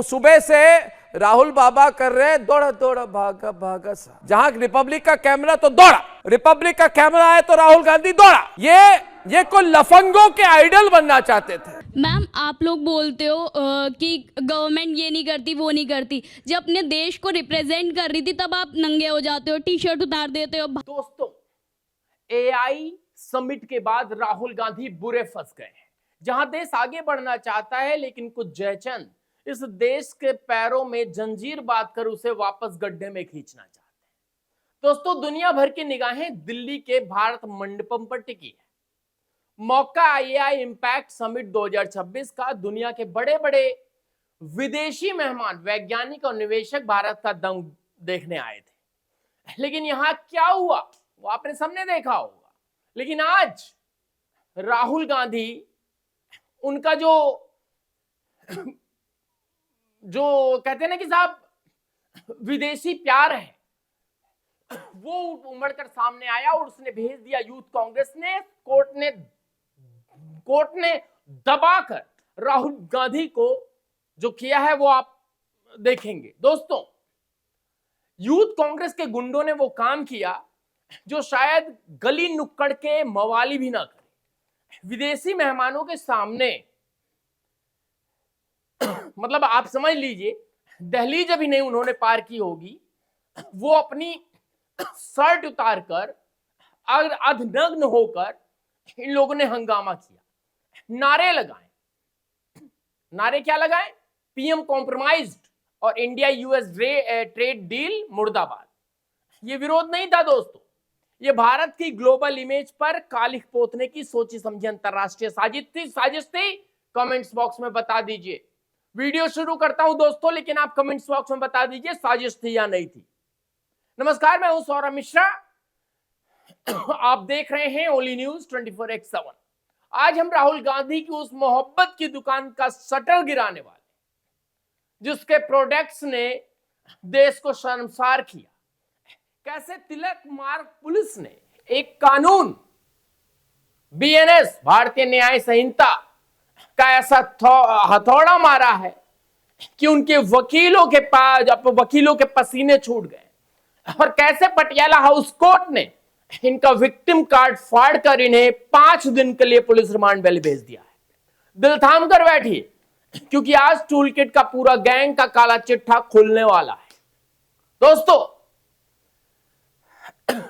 सुबह से राहुल बाबा कर रहे हैं दौड़ा दौड़ा भागा भागा सा। जहां रिपब्लिक का कैमरा तो दौड़ा, रिपब्लिक का कैमरा आया तो राहुल गांधी दौड़ा। ये कोई लफंगों के आइडल बनना चाहते थे। मैम, आप लोग बोलते हो कि गवर्नमेंट ये नहीं करती वो नहीं करती। जब अपने देश को रिप्रेजेंट कर रही थी तब आप नंगे हो जाते हो, टी शर्ट उतार देते हो। दोस्तों, एआई समिट के बाद राहुल गांधी बुरे फंस गए हैं। जहां देश आगे बढ़ना चाहता है लेकिन कुछ जयचंद इस देश के पैरों में जंजीर बांध कर उसे वापस गड्ढे में खींचना चाहते हैं। दोस्तों, दुनिया भर की निगाहें दिल्ली के भारत मंडपम पर टिकी है। मौका एआई इंपैक्ट समिट 2026 का। दुनिया के बड़े बड़े विदेशी मेहमान, वैज्ञानिक और निवेशक भारत का दम देखने आए थे। लेकिन यहां क्या हुआ वो आपने सबने देखा होगा। लेकिन आज राहुल गांधी, उनका जो कहते हैं ना कि साहब विदेशी प्यार है, वो उमड़कर सामने आया और उसने भेज दिया यूथ कांग्रेस ने। कोर्ट ने दबाकर राहुल गांधी को जो किया है वो आप देखेंगे। दोस्तों, यूथ कांग्रेस के गुंडों ने वो काम किया जो शायद गली नुक्कड़ के मवाली भी ना करे। विदेशी मेहमानों के सामने मतलब आप समझ लीजिए, दहलीज अभी नहीं उन्होंने पार की होगी, वो अपनी शर्ट उतारकर और अर्धनग्न होकर इन लोगों ने हंगामा किया, नारे लगाए। नारे क्या लगाए? पीएम कॉम्प्रोमाइज्ड और इंडिया यूएस ट्रेड डील मुर्दाबाद। ये विरोध नहीं था दोस्तों, ये भारत की ग्लोबल इमेज पर कालिख पोतने की सोची समझी अंतरराष्ट्रीय साजिश थी। कमेंट्स बॉक्स में बता दीजिए। वीडियो शुरू करता हूं दोस्तों, लेकिन आप कमेंट्स बॉक्स में बता दीजिए साजिश थी या नहीं थी। नमस्कार, मैं हूं सौरभ मिश्रा। आप देख रहे हैं ओनली न्यूज 24x7। आज हम राहुल गांधी की उस मोहब्बत की दुकान का शटर गिराने वाले, जिसके प्रोडक्ट्स ने देश को शर्मसार किया। कैसे तिलक मार्ग पुलिस ने एक कानून बीएनएस, भारतीय न्याय संहिता का ऐसा हथौड़ा मारा है कि उनके वकीलों के पसीने छूट गए। और कैसे पटियाला हाउस कोर्ट ने इनका विक्टिम कार्ड फाड़कर इन्हें 5 दिन के लिए पुलिस रिमांड पर भेज दिया है। दिल थाम कर बैठिए, क्योंकि आज टूल किट का पूरा गैंग का काला चिट्ठा खुलने वाला है। दोस्तों,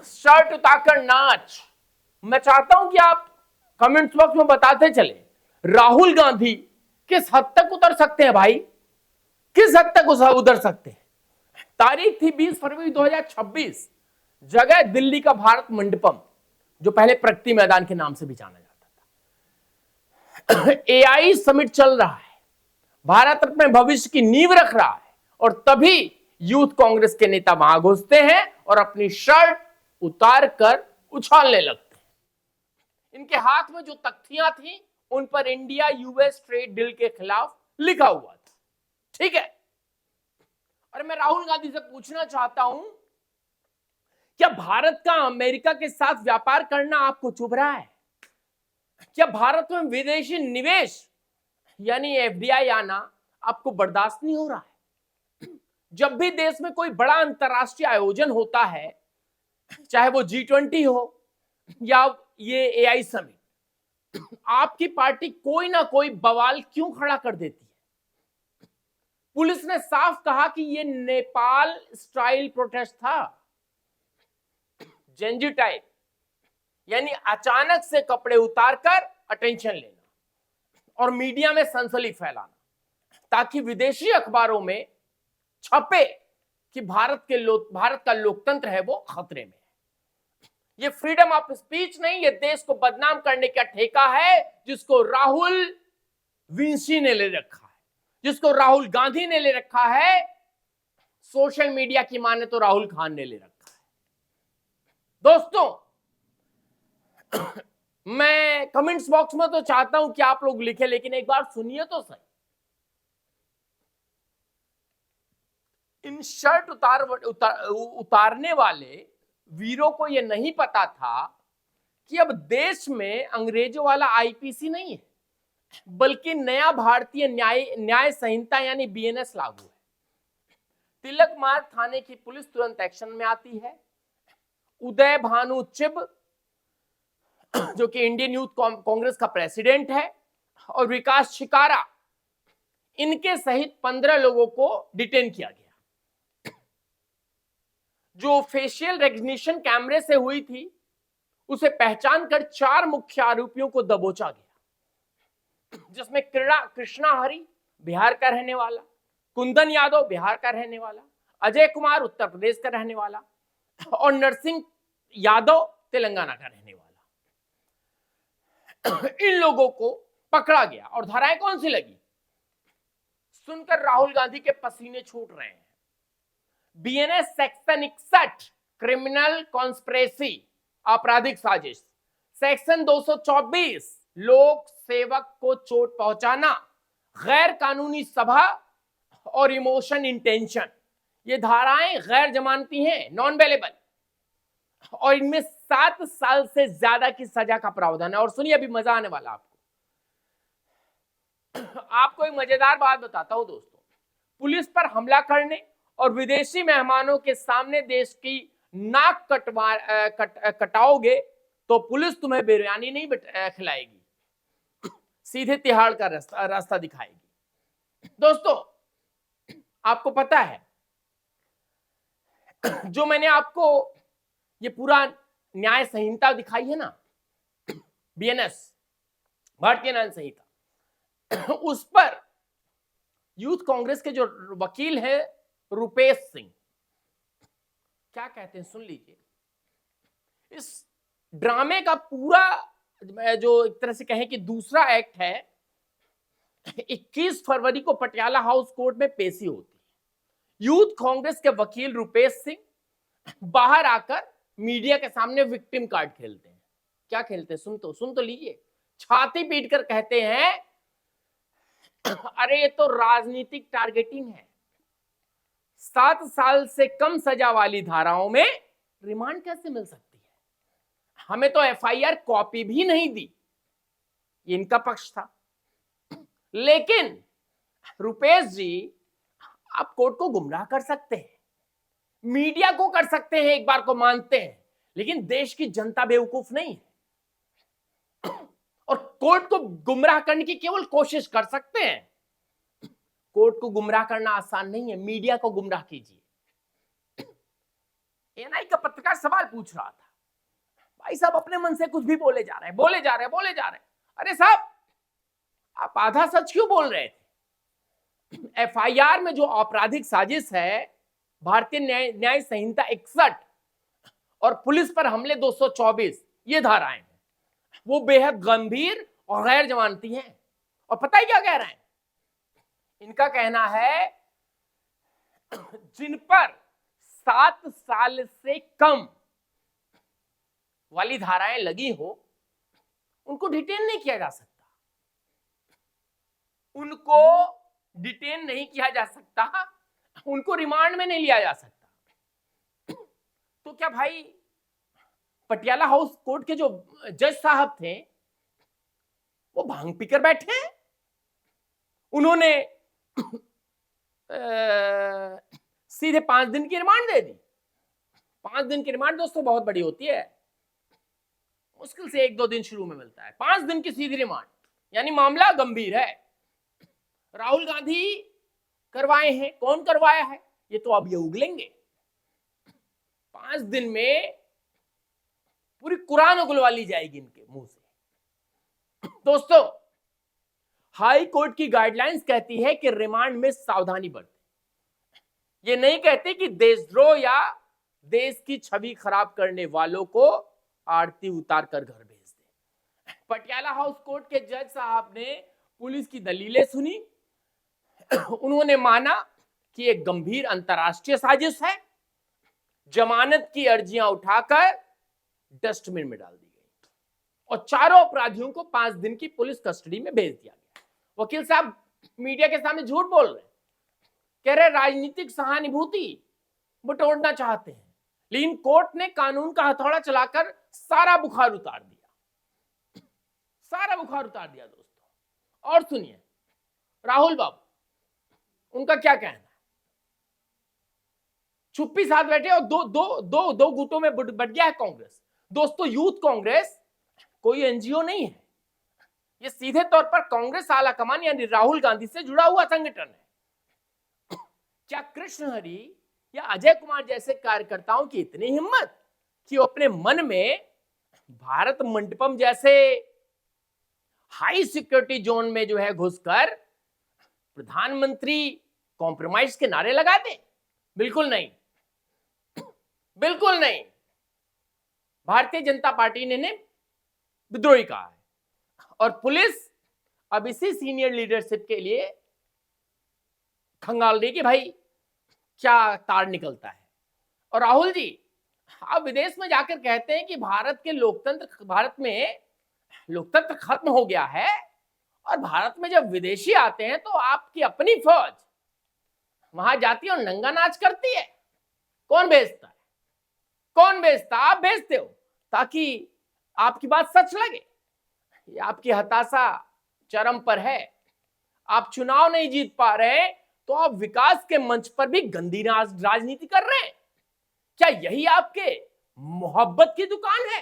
शर्ट उतारकर नाच। मैं चाहता हूं कि आप कमेंट्स बॉक्स में बताते चले, राहुल गांधी किस हद तक उतर सकते हैं भाई, किस हद तक उतर सकते हैं। तारीख थी 20 फरवरी 2026, जगह दिल्ली का भारत मंडपम, जो पहले प्रगति मैदान के नाम से भी जाना जाता था। एआई समिट चल रहा है, भारत अपने भविष्य की नींव रख रहा है, और तभी यूथ कांग्रेस के नेता वहां घुसते हैं और अपनी शर्ट उतार कर उछालने लगते हैं। इनके हाथ में जो तख्तियां थी उन पर इंडिया यूएस ट्रेड डील के खिलाफ लिखा हुआ था। ठीक है, और मैं राहुल गांधी से पूछना चाहता हूं, क्या भारत का अमेरिका के साथ व्यापार करना आपको चुभ रहा है? क्या भारत में विदेशी निवेश यानी एफडीआई आना आपको बर्दाश्त नहीं हो रहा है? जब भी देश में कोई बड़ा अंतरराष्ट्रीय आयोजन होता है, चाहे वो G20 हो या ये एआई समिट, आपकी पार्टी कोई ना कोई बवाल क्यों खड़ा कर देती है? पुलिस ने साफ कहा कि ये नेपाल स्टाइल प्रोटेस्ट था, जेंजी टाइप, यानी अचानक से कपड़े उतारकर अटेंशन लेना और मीडिया में सनसनी फैलाना, ताकि विदेशी अखबारों में छपे कि भारत का लोकतंत्र है वो खतरे में है। ये फ्रीडम ऑफ स्पीच नहीं, ये देश को बदनाम करने का ठेका है, जिसको राहुल विंसी ने ले रखा है, जिसको राहुल गांधी ने ले रखा है, सोशल मीडिया की माने तो राहुल खान ने ले रखा है। दोस्तों, मैं कमेंट्स बॉक्स में तो चाहता हूं कि आप लोग लिखें, लेकिन एक बार सुनिए तो सही। इन शर्ट उतारने वाले वीरों को यह नहीं पता था कि अब देश में अंग्रेजों वाला आईपीसी नहीं है, बल्कि नया भारतीय न्याय संहिता यानी बीएनएस लागू है। तिलक मार्ग थाने की पुलिस तुरंत एक्शन में आती है। उदय भानु चिब जो कि इंडियन यूथ कांग्रेस का प्रेसिडेंट है और विकास शिकारा, इनके सहित 15 लोगों को डिटेन किया गया। जो फेशियल रिकग्निशन कैमरे से हुई थी उसे पहचान कर 4 मुख्य आरोपियों को दबोचा गया, जिसमें कृष्णा हरि बिहार का रहने वाला, कुंदन यादव बिहार का रहने वाला, अजय कुमार उत्तर प्रदेश का रहने वाला और नरसिंह यादव तेलंगाना का रहने वाला। इन लोगों को पकड़ा गया और धाराएं कौन सी लगी सुनकर राहुल गांधी के पसीने छूट रहे हैं। बीएनएस सेक्शन 61 क्रिमिनल कॉन्स्पिरेसी आपराधिक साजिश, सेक्शन 224 लोक सेवक को चोट पहुंचाना, गैर कानूनी सभा और इमोशन इंटेंशन, ये धाराएं गैर जमानती हैं, नॉन बेलेबल, और इनमें 7 साल से ज्यादा की सजा का प्रावधान है। और सुनिए, अभी मजा आने वाला आपको एक मजेदार बात बताता हूं दोस्तों। पुलिस पर हमला करने और विदेशी मेहमानों के सामने देश की नाक कटाओगे तो पुलिस तुम्हें बिरयानी नहीं खिलाएगी, सीधे तिहाड़ का रास्ता दिखाएगी। दोस्तों, आपको पता है जो मैंने आपको ये पूरा न्याय संहिता दिखाई है ना, बीएनएस भारतीय न्याय संहिता, उस पर यूथ कांग्रेस के जो वकील हैं रुपेश सिंह क्या कहते हैं, सुन लीजिए। इस ड्रामे का पूरा जो एक तरह से कहें कि दूसरा एक्ट है, 21 फरवरी को पटियाला हाउस कोर्ट में पेशी होती है। यूथ कांग्रेस के वकील रुपेश सिंह बाहर आकर मीडिया के सामने विक्टिम कार्ड खेलते हैं। क्या खेलते हैं, सुन तो लीजिए। छाती पीटकर कहते हैं, अरे ये तो राजनीतिक टारगेटिंग है, 7 साल से कम सजा वाली धाराओं में रिमांड कैसे मिल सकती है, हमें तो एफआईआर कॉपी भी नहीं दी। ये इनका पक्ष था। लेकिन रुपेश जी, आप कोर्ट को गुमराह कर सकते हैं, मीडिया को कर सकते हैं, एक बार को मानते हैं, लेकिन देश की जनता बेवकूफ नहीं है और कोर्ट को गुमराह करने की केवल कोशिश कर सकते हैं। कोर्ट को गुमराह करना आसान नहीं है, मीडिया को गुमराह कीजिए। एएनआई का पत्रकार सवाल पूछ रहा था, भाई साहब अपने मन से कुछ भी बोले जा रहे हैं। अरे साहब, आप आधा सच क्यों बोल रहे थे? एफआईआर में जो आपराधिक साजिश है, भारतीय न्याय संहिता 61 और पुलिस पर हमले 224, ये धाराएं हैं, वो बेहद गंभीर और गैर जमानती हैं। और पता है क्या कह रहे हैं? इनका कहना है जिन पर 7 साल से कम वाली धाराएं लगी हो, उनको डिटेन नहीं किया जा सकता, उनको रिमांड में नहीं लिया जा सकता। तो क्या भाई पटियाला हाउस कोर्ट के जो जज साहब थे वो भांग पीकर बैठे हैं? उन्होंने सीधे 5 दिन की रिमांड दे दी। 5 दिन की रिमांड दोस्तों बहुत बड़ी होती है, मुश्किल से 1-2 दिन शुरू में मिलता है। 5 दिन की सीधी रिमांड, यानी मामला गंभीर है। राहुल गांधी करवाए हैं, कौन करवाया है ये तो अब ये उगलेंगे। 5 दिन में पूरी कुरान उगलवा ली जाएगी इनके मुंह से। दोस्तों, हाई कोर्ट की गाइडलाइंस कहती है कि रिमांड में सावधानी बरतें। ये नहीं कहते कि देशद्रोह या देश की छवि खराब करने वालों को आरती उतार कर घर भेज दें। पटियाला हाउस कोर्ट के जज साहब ने पुलिस की दलीलें सुनी, उन्होंने माना कि एक गंभीर अंतरराष्ट्रीय साजिश है, जमानत की अर्जियां उठाकर डस्टबिन में डाल दी गई और चारों अपराधियों को 5 दिन की पुलिस कस्टडी में भेज दिया गया। वकील साहब मीडिया के सामने झूठ बोल रहे हैं, कह रहे राजनीतिक सहानुभूति बटोरना चाहते हैं, लेकिन कोर्ट ने कानून का हथौड़ा चलाकर सारा बुखार उतार दिया दोस्तों। और सुनिए राहुल बाबू उनका क्या कहना है। चुप्पी साथ बैठे और दो गुटों में बट गया है कांग्रेस। दोस्तों, यूथ कांग्रेस कोई एनजीओ नहीं है, ये सीधे तौर पर कांग्रेस आला कमान यानी राहुल गांधी से जुड़ा हुआ संगठन है। क्या कृष्ण हरि या अजय कुमार जैसे कार्यकर्ताओं की इतनी हिम्मत कि वो अपने मन में भारत मंडपम जैसे हाई सिक्योरिटी जोन में जो है घुसकर प्रधानमंत्री कॉम्प्रोमाइज के नारे लगा दें? बिल्कुल नहीं, बिल्कुल नहीं। भारतीय जनता पार्टी ने विद्रोही कहा है और पुलिस अब इसी सीनियर लीडरशिप के लिए खंगाल रही कि भाई क्या तार निकलता है। और राहुल जी आप विदेश में जाकर कहते हैं कि भारत में लोकतंत्र खत्म हो गया है और भारत में जब विदेशी आते हैं तो आपकी अपनी फौज वहां जाती है और नंगा नाच करती है। कौन भेजता है? कौन भेजता? आप भेजते हो ताकि आपकी बात सच लगे। ये आपकी हताशा चरम पर है। आप चुनाव नहीं जीत पा रहे तो आप विकास के मंच पर भी गंदी राजनीति कर रहे हैं। क्या यही आपके मोहब्बत की दुकान है?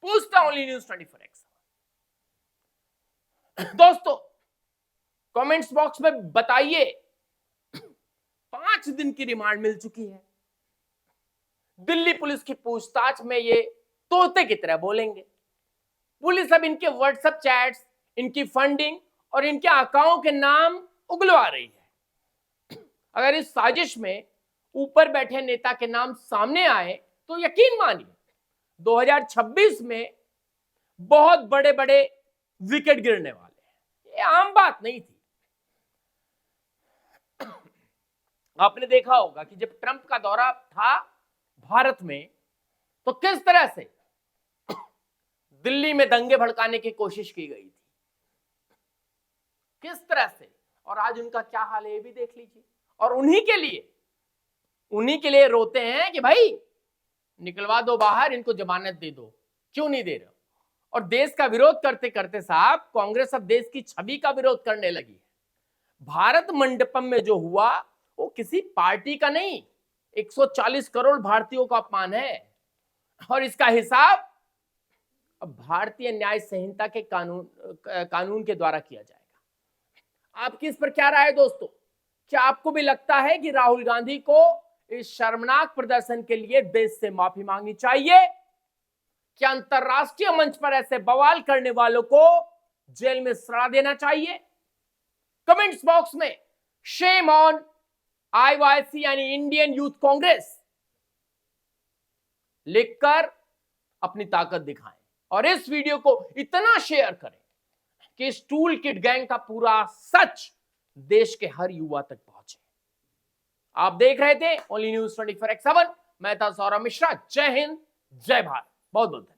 पूछता हूं ओनली न्यूज़ 24x। दोस्तों कमेंट्स बॉक्स में बताइए, 5 दिन की रिमांड मिल चुकी है। दिल्ली पुलिस की पूछताछ में ये तोते की तरह बोलेंगे। पुलिस अब इनके व्हाट्सएप चैट्स, इनकी फंडिंग और इनके अकाउंट के नाम उगलवा रही है। अगर इस साजिश में ऊपर बैठे नेता के नाम सामने आए तो यकीन मानिए 2026 में बहुत बड़े बड़े विकेट गिरने वाले हैं। ये आम बात नहीं थी। आपने देखा होगा कि जब ट्रंप का दौरा था भारत में तो किस तरह से दिल्ली में दंगे भड़काने की कोशिश की गई थी, किस तरह से। और आज उनका क्या हाल है ये भी देख लीजिए। और उन्हीं के लिए रोते हैं कि भाई निकलवा दो बाहर, इनको जमानत दे दो। क्यों नहीं दे रहे? और देश का विरोध करते करते साहब कांग्रेस अब देश की छवि का विरोध करने लगी है। भारत मंडपम में जो हुआ वो किसी पार्टी का नहीं, 140 करोड़ भारतीयों का अपमान है। और इसका हिसाब अब भारतीय न्याय संहिता के कानून के द्वारा किया जाएगा। आपकी इस पर क्या राय है दोस्तों? क्या आपको भी लगता है कि राहुल गांधी को इस शर्मनाक प्रदर्शन के लिए देश से माफी मांगनी चाहिए? क्या अंतरराष्ट्रीय मंच पर ऐसे बवाल करने वालों को जेल में सड़ा देना चाहिए? कमेंट्स बॉक्स में शेम ऑन आईवाईसी यानी इंडियन यूथ कांग्रेस लिखकर अपनी ताकत दिखाएं और इस वीडियो को इतना शेयर करें कि इस टूल किट गैंग का पूरा सच देश के हर युवा तक पहुंचे। आप देख रहे थे ओनली न्यूज़ 24x7। मैं था सौरभ मिश्रा। जय हिंद, जय भारत। बहुत बहुत